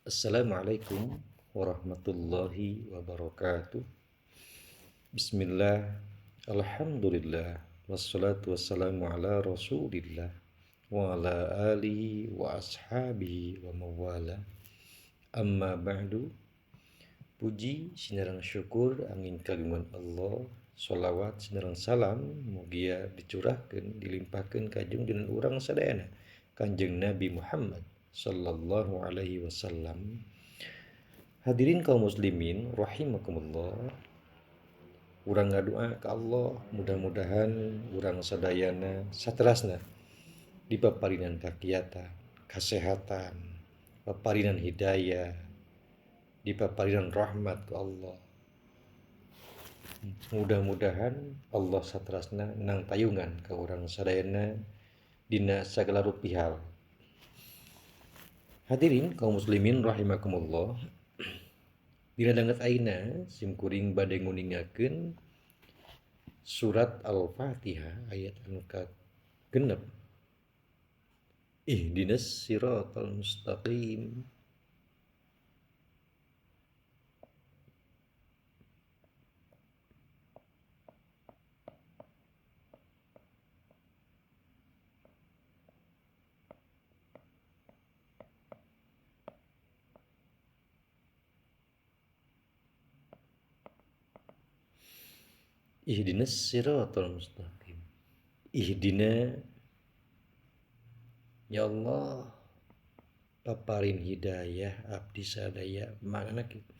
Assalamualaikum warahmatullahi wabarakatuh. Bismillah, alhamdulillah, wassalatu wassalamu ala rasulillah wa ala alihi wa ashabihi wa mawala. Amma ba'du. Puji sinarang syukur angin kagungan Allah, sholawat sinarang salam mugia dicurahkan dilimpahkan kajeng dengan urang sadayana Kanjeng Nabi Muhammad sallallahu alaihi wasallam. Hadirin kaum muslimin rahimakumullah. Urang ngadua ke Allah mudah-mudahan urang sadayana saterasna dipaparinan kakiatan, kesehatan, paparinan hidayah, dipaparinan rahmat ke Allah. Mudah-mudahan Allah saterasna nang tayungan ke urang sadayana dina sagala rupihal. Hadirin kaum muslimin rahimakumullah. Dina danget aina simkuring bade nguningakeun surat Al-Fatihah ayat anu ka-6. Ihdinas siratal mustaqim. Ihdinas siratal mustaqim. Ihdina, ya Allah, paparin hidayah abdi sadaya. Makna kitu.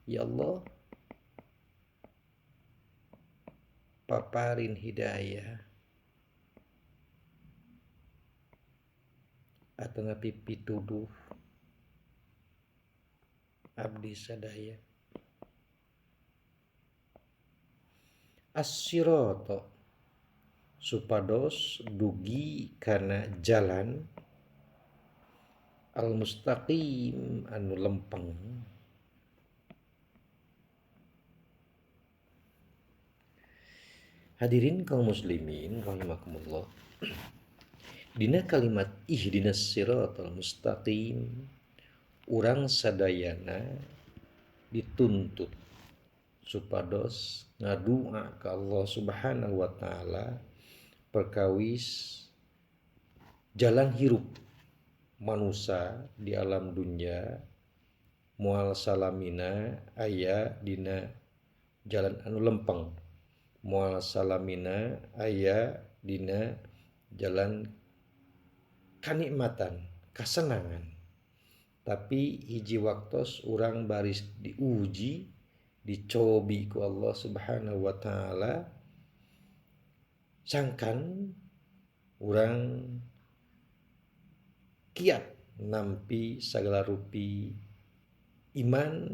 Ya Allah, paparin hidayah atau pituduh abdi sadaya. As-sirata supados dugi kana jalan al-mustaqim anu lempeng. Hadirin kaum muslimin rahimakumullah. Dina kalimat ihdinas siratal mustaqim urang sadayana dituntut supados ngadua ke Allah Subhanahu wa taala perkawis jalan hirup manusia di alam dunia moal salamina aya dina jalan anu lempeng, moal salamina aya dina jalan kanikmatan, kasenangan. Tapi hiji waktos urang baris diuji, dicobi ku Allah Subhanahu wa taala, sangkan urang kiat nampi sagala rupi iman,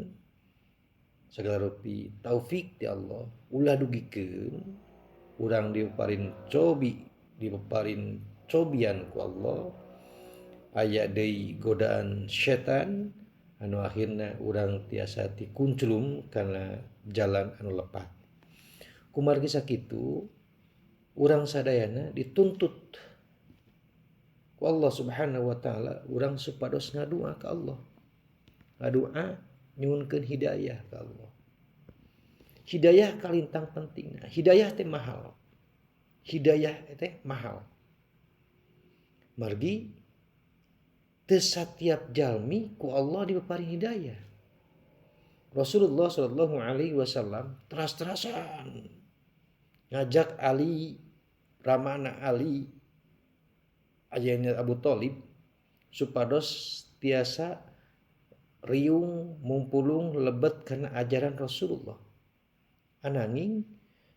sagala rupi taufik ti Allah. Ulah dugikeun urang dipaparin cobian ku Allah, aya deui godaan setan anu akhirna urang tiasa tikunclum kana jalan anu lepat. Kumargi sakitu urang sadayana dituntut ku Allah Subhanahu wa taala urang supados ngadua ka Allah. Ngadua nyuhunkeun hidayah ka Allah. Hidayah kalintang pentingna. Hidayah teh mahal. Hidayah teh mahal. Margi teu satiap jalmi ku Allah dipaparing hidayah. Rasulullah sallallahu alaihi wasallam teras-terasan ngajak Ali, ramana Ali, ayahnya Abu Thalib, supados tiasa riung mumpulung lebet karena ajaran Rasulullah. Ananging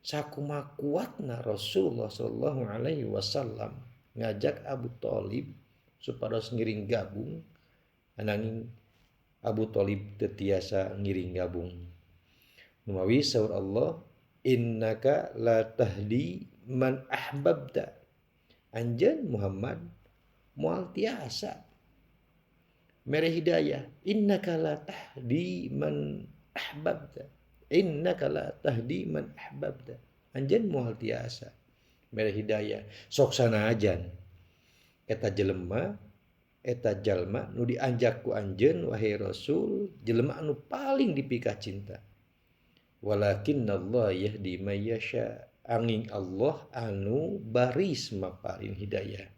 sakumaha kuatna Rasulullah sallallahu alaihi wasallam ngajak Abu Thalib supados ngiring gabung, ananging Abu Thalib teu tiasa ngiring gabung. Numawi saur Allah, innaka la tahdi man ahbabta. Anjeun Muhammad moal tiasa mere hidayah. Innaka la tahdi man ahbabta. Innaka la tahdi man ahbabta. Anjeun moal tiasa mere hidayah. Sok sanajan eta jelema eta jalma nu dianjak ku anjeun wahai Rasul jelema anu paling dipikah cinta. Walakinnallaha yahdi may yasha. Angin Allah anu baris maparin hidayah.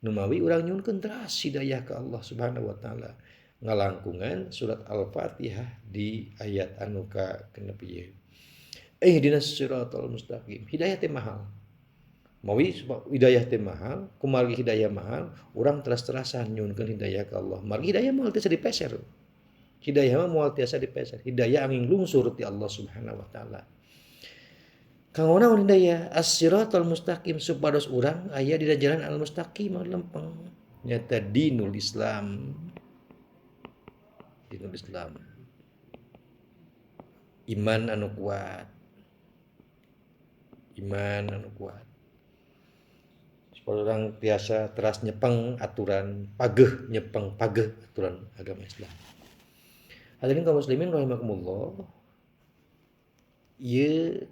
Numawi urang nyunkeun teras hidayah ke Allah Subhanahu wa taala. Ngalangkungan surat Al-Fatihah di ayat anu ka genep ieu. Ihdinas siratal mustaqim. Hidayah teh mahal. Mawi hidayah teh mahal, kumargi hidayah mahal, urang teras-terasan nyunkeun hidayah ke Allah. Margi hidayah moal tiasa dipeser. Hidayah mah moal tiasa dipeser. Hidayah angin lungsur ti Allah Subhanahu wa taala. Kanggo naon hidayah? As-siratal mustaqim supados urang aya di jalan al-mustaqim lempeng. Nyata dinul Islam. Dinul Islam. Iman anu kuat. Iman anu kuat. Supaya orang biasa teras nyepeng aturan pageh nyepeng pageh aturan agama Islam. Hadirin kaum muslimin rahimakumullah. Ieu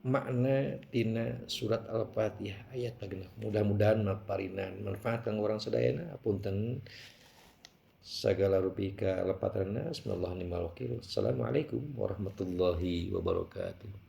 makna tina surat Al-Fatihah ayat kagenep. Mudah-mudahan maparinan manfaat kanggo urang sadayana. Punten sagala rupi ka lepatranna. Bismillahirrahmanirrahim. Assalamualaikum warahmatullahi wabarakatuh.